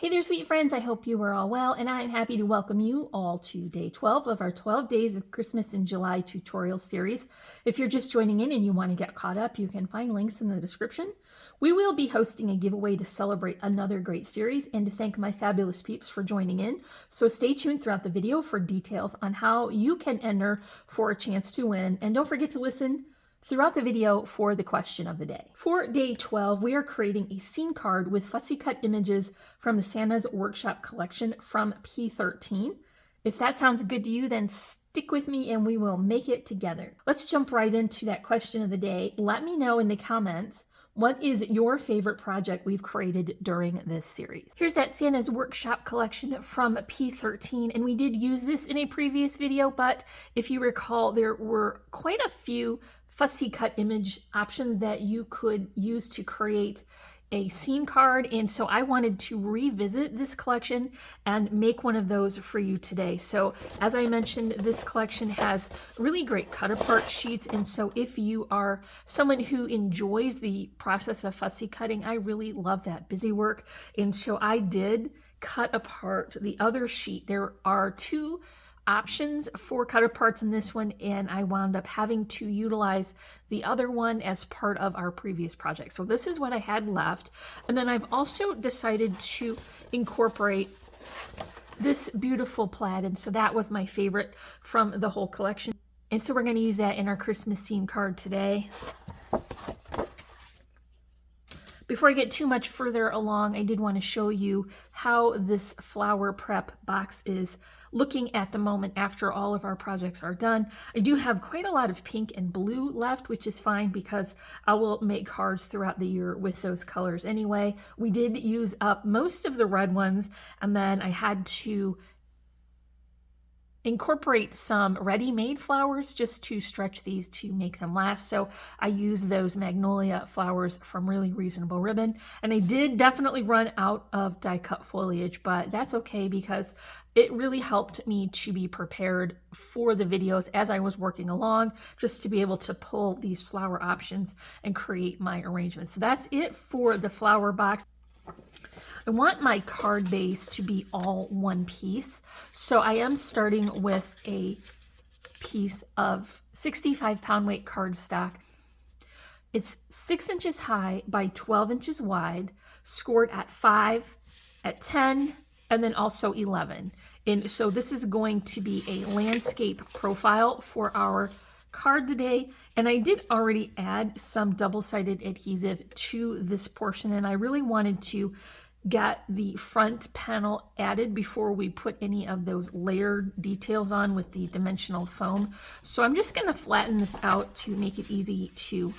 Hey there, sweet friends. I hope you are all well, and I'm happy to welcome you all to day 12 of our 12 Days of Christmas in July tutorial series. If you're just joining in and you want to get caught up, you can find links in the description. We will be hosting a giveaway to celebrate another great series and to thank my fabulous peeps for joining in. So stay tuned throughout the video for details on how you can enter for a chance to win. And don't forget to listen throughout the video for the question of the day. For day 12, we are creating a scene card with fussy cut images from the Santa's Workshop collection from P13. If that sounds good to you, then stick with me and we will make it together. Let's jump right into that question of the day. Let me know in the comments, what is your favorite project we've created during this series? Here's that Santa's Workshop collection from P13, and we did use this in a previous video, but if you recall, there were quite a few fussy cut image options that you could use to create a scene card, and so I wanted to revisit this collection and make one of those for you today. So as I mentioned, this collection has really great cut apart sheets, and so if you are someone who enjoys the process of fussy cutting, I really love that busy work, and so I did cut apart the other sheet. There are two options for cut aparts in this one, and I wound up having to utilize the other one as part of our previous project. So this is what I had left, and then I've also decided to incorporate this beautiful plaid, and so that was my favorite from the whole collection, and so we're going to use that in our Christmas scene card today. Before I get too much further along, I did want to show you how this flower prep box is looking at the moment after all of our projects are done. I do have quite a lot of pink and blue left, which is fine because I will make cards throughout the year with those colors anyway. We did use up most of the red ones, and then I had to incorporate some ready-made flowers just to stretch these to make them last. So I used those magnolia flowers from Really Reasonable Ribbon, and I did definitely run out of die cut foliage, but that's okay because it really helped me to be prepared for the videos as I was working along, just to be able to pull these flower options and create my arrangements. So that's it for the flower box. I want my card base to be all one piece, so I am starting with a piece of 65-pound weight cardstock. It's 6 inches high by 12 inches wide, scored at 5, at 10, and then also 11. And so this is going to be a landscape profile for our card today, and I did already add some double-sided adhesive to this portion, and I really wanted to get the front panel added before we put any of those layered details on with the dimensional foam. So I'm just going to flatten this out to make it easy to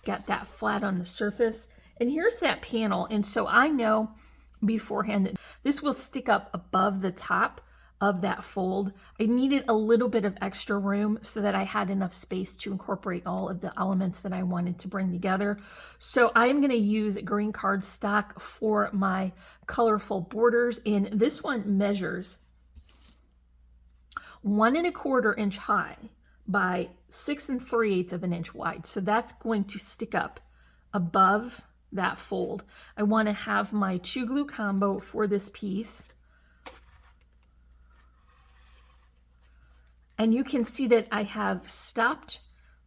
get that flat on the surface. And here's that panel, and so I know beforehand that this will stick up above the top of that fold. I needed a little bit of extra room so that I had enough space to incorporate all of the elements that I wanted to bring together. So I'm going to use green cardstock for my colorful borders, and this one measures 1 1/4 inch high by 6 3/8 of an inch wide. So that's going to stick up above that fold. I want to have my 2 glue combo for this piece. And you can see that I have stopped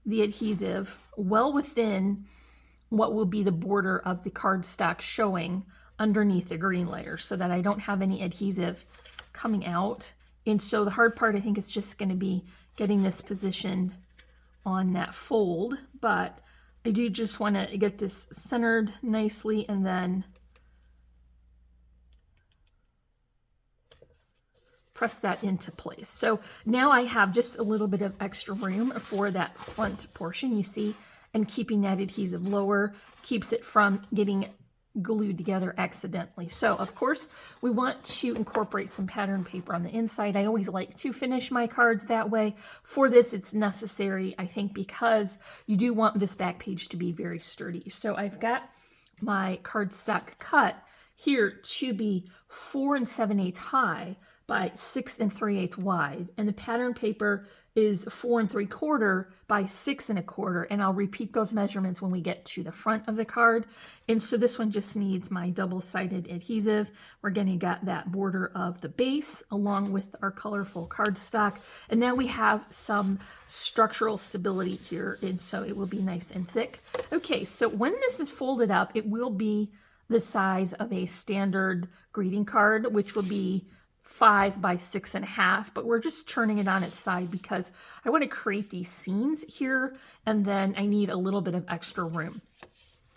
the adhesive well within what will be the border of the cardstock showing underneath the green layer so that I don't have any adhesive coming out. And so the hard part, I think, is just going to be getting this positioned on that fold. But I do just want to get this centered nicely and then press that into place. So now I have just a little bit of extra room for that front portion, you see, and keeping that adhesive lower keeps it from getting glued together accidentally. So of course we want to incorporate some pattern paper on the inside. I always like to finish my cards that way. For this it's necessary, I think, because you do want this back page to be very sturdy. So I've got my cardstock cut here to be 4 7/8 high by 6 3/8 wide, and the pattern paper is 4 3/4 by 6 1/4, and I'll repeat those measurements when we get to the front of the card. And so this one just needs my double-sided adhesive. We're going to get that border of the base along with our colorful cardstock, and now we have some structural stability here, and so it will be nice and thick. Okay, so when this is folded up, it will be the size of a standard greeting card, which will be 5 by 6 1/2, but we're just turning it on its side because I want to create these scenes here, and then I need a little bit of extra room.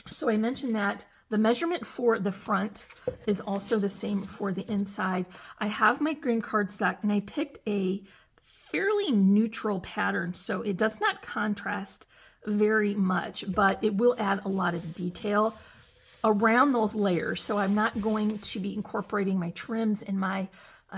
So I mentioned that the measurement for the front is also the same for the inside. I have my green cardstock, and I picked a fairly neutral pattern, so it does not contrast very much, but it will add a lot of detail around those layers. So I'm not going to be incorporating my trims and my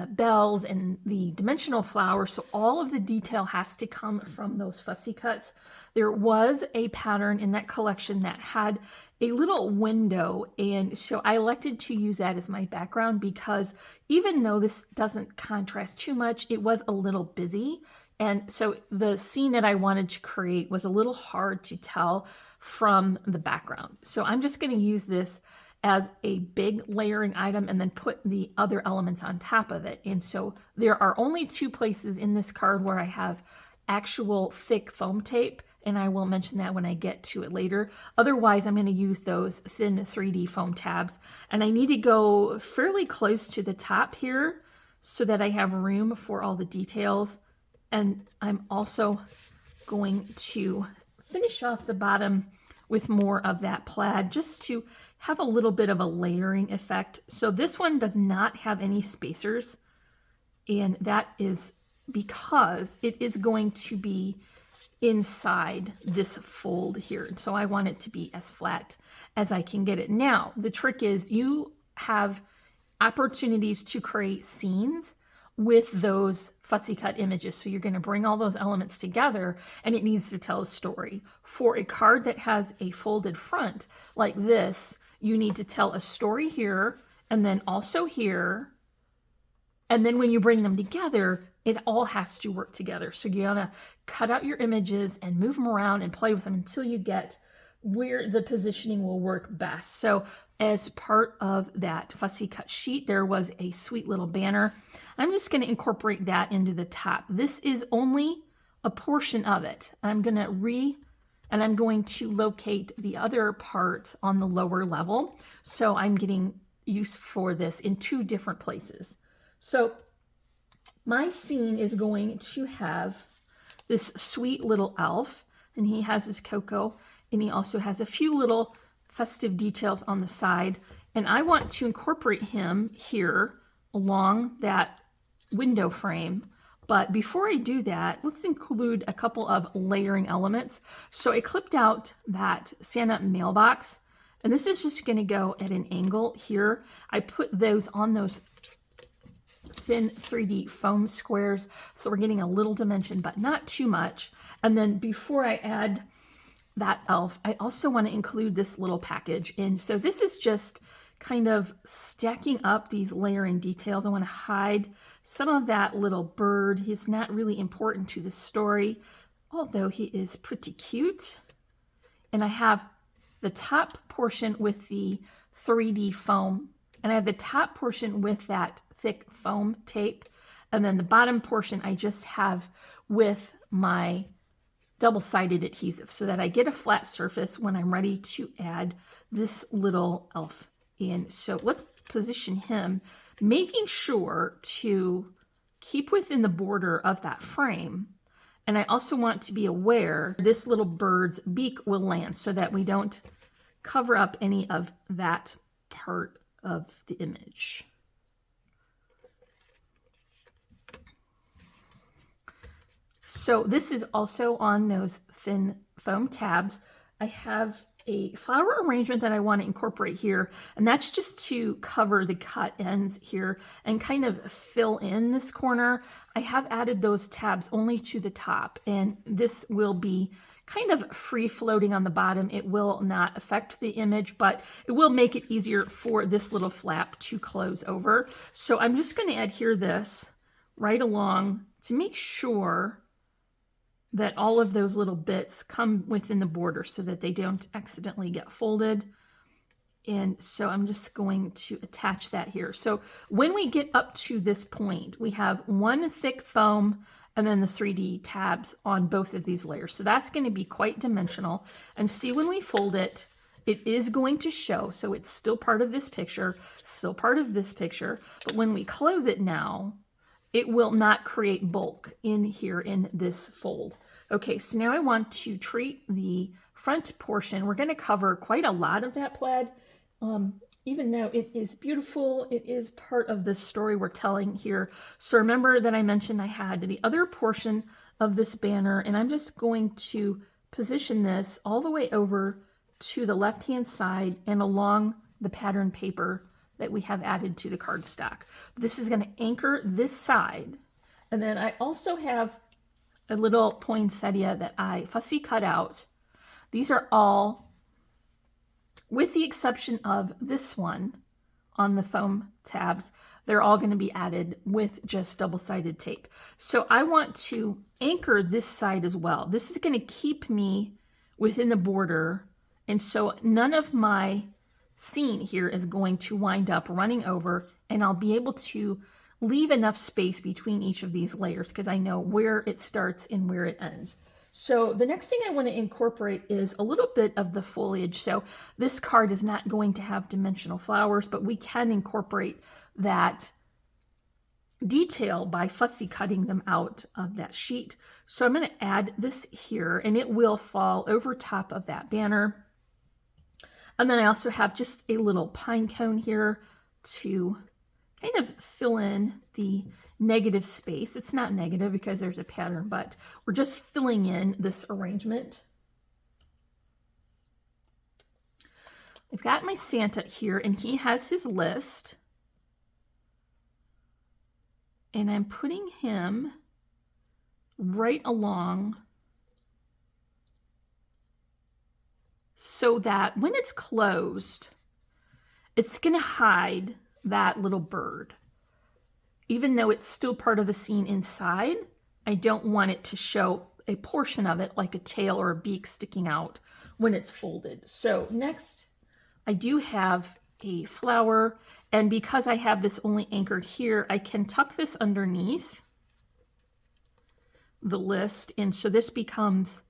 bells and the dimensional flowers, so all of the detail has to come from those fussy cuts. There was a pattern in that collection that had a little window, and so I elected to use that as my background because even though this doesn't contrast too much, it was a little busy, and so the scene that I wanted to create was a little hard to tell from the background. So I'm just going to use this as a big layering item and then put the other elements on top of it. And so there are only 2 places in this card where I have actual thick foam tape, and I will mention that when I get to it later. Otherwise, I'm going to use those thin 3D foam tabs, and I need to go fairly close to the top here so that I have room for all the details. And I'm also going to finish off the bottom with more of that plaid just to have a little bit of a layering effect. So this one does not have any spacers, and that is because it is going to be inside this fold here. So I want it to be as flat as I can get it. Now, the trick is you have opportunities to create scenes with those fussy cut images. So you're going to bring all those elements together, and it needs to tell a story. For a card that has a folded front like this, you need to tell a story here, and then also here. And then when you bring them together, it all has to work together. So you want to cut out your images and move them around and play with them until you get where the positioning will work best. So as part of that fussy cut sheet, there was a sweet little banner. I'm just going to incorporate that into the top. This is only a portion of it. I'm going to locate the other part on the lower level. So I'm getting use for this in 2 different places. So my scene is going to have this sweet little elf, and he has his cocoa, and he also has a few little festive details on the side, and I want to incorporate him here along that window frame. But before I do that, let's include a couple of layering elements. So I clipped out that Santa mailbox, and this is just going to go at an angle here. I put those on those thin 3D foam squares, so we're getting a little dimension, but not too much. And then before I add that elf, I also want to include this little package. And so this is just kind of stacking up these layering details. I want to hide some of that little bird. He's not really important to the story, although he is pretty cute. And I have the top portion with the 3D foam, and I have the top portion with that thick foam tape, and then the bottom portion I just have with my double-sided adhesive so that I get a flat surface when I'm ready to add this little elf in. So let's position him, making sure to keep within the border of that frame. And I also want to be aware this little bird's beak will land so that we don't cover up any of that part of the image. So this is also on those thin foam tabs. I have a flower arrangement that I want to incorporate here, and that's just to cover the cut ends here and kind of fill in this corner. I have added those tabs only to the top, and this will be kind of free floating on the bottom. It will not affect the image, but it will make it easier for this little flap to close over. So I'm just going to adhere this right along to make sure that all of those little bits come within the border so that they don't accidentally get folded. And so I'm just going to attach that here. So when we get up to this point, we have one thick foam and then the 3D tabs on both of these layers. So that's going to be quite dimensional. And see, when we fold it, it is going to show. So it's still part of this picture, still part of this picture. But when we close it now, it will not create bulk in here in this fold. Okay, so now I want to treat the front portion. We're going to cover quite a lot of that plaid. Even though it is beautiful, it is part of the story we're telling here. So remember that I mentioned I had the other portion of this banner, and I'm just going to position this all the way over to the left-hand side and along the pattern paper that we have added to the cardstock. This is going to anchor this side. And then I also have a little poinsettia that I fussy cut out. These are all, with the exception of this one on the foam tabs, they're all going to be added with just double-sided tape. So I want to anchor this side as well. This is going to keep me within the border, and so none of my seam here is going to wind up running over, and I'll be able to leave enough space between each of these layers because I know where it starts and where it ends. So the next thing I want to incorporate is a little bit of the foliage. So this card is not going to have dimensional flowers, but we can incorporate that detail by fussy cutting them out of that sheet. So I'm going to add this here, and it will fall over top of that banner. And then I also have just a little pine cone here to kind of fill in the negative space. It's not negative because there's a pattern, but we're just filling in this arrangement. I've got my Santa here, and he has his list. And I'm putting him right along so that when it's closed, it's going to hide that little bird. Even though it's still part of the scene inside, I don't want it to show a portion of it like a tail or a beak sticking out when it's folded. So next, I do have a flower, and because I have this only anchored here, I can tuck this underneath the list, and so this becomes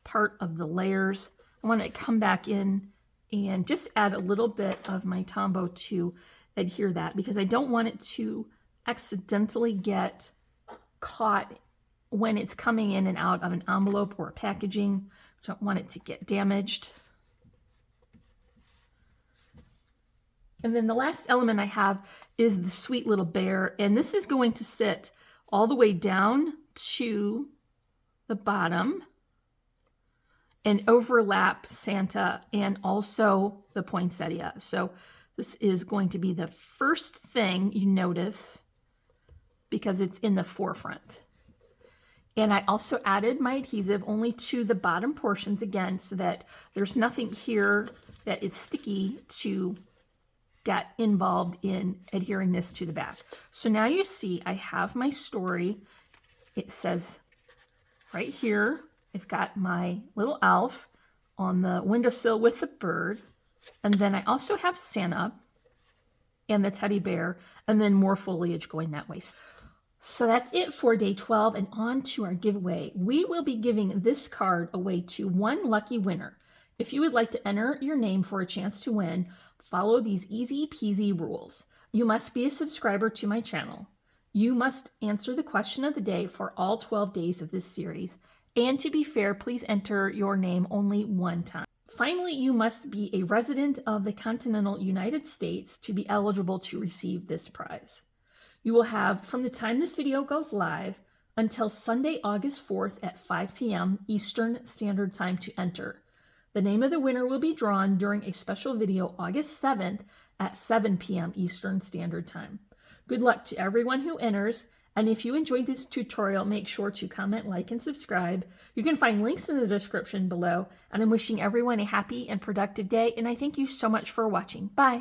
part of the layers. I want to come back in and just add a little bit of my Tombow to adhere that because I don't want it to accidentally get caught when it's coming in and out of an envelope or packaging. I don't want it to get damaged. And then the last element I have is the sweet little bear, and this is going to sit all the way down to the bottom and overlap Santa and also the poinsettia. So this is going to be the first thing you notice because it's in the forefront. And I also added my adhesive only to the bottom portions again so that there's nothing here that is sticky to get involved in adhering this to the back. So now you see I have my story. It says right here, I've got my little elf on the windowsill with the bird. And then I also have Santa and the teddy bear, and then more foliage going that way. So that's it for day 12, and on to our giveaway. We will be giving this card away to one lucky winner. If you would like to enter your name for a chance to win, follow these easy peasy rules. You must be a subscriber to my channel. You must answer the question of the day for all 12 days of this series. And to be fair, please enter your name only one time. Finally, you must be a resident of the continental United States to be eligible to receive this prize. You will have, from the time this video goes live until Sunday, August 4th at 5 p.m. Eastern Standard Time to enter. The name of the winner will be drawn during a special video August 7th at 7 p.m. Eastern Standard Time. Good luck to everyone who enters, And if you enjoyed this tutorial, make sure to comment, like, and subscribe. You can find links in the description below. And I'm wishing everyone a happy and productive day. And I thank you so much for watching. Bye.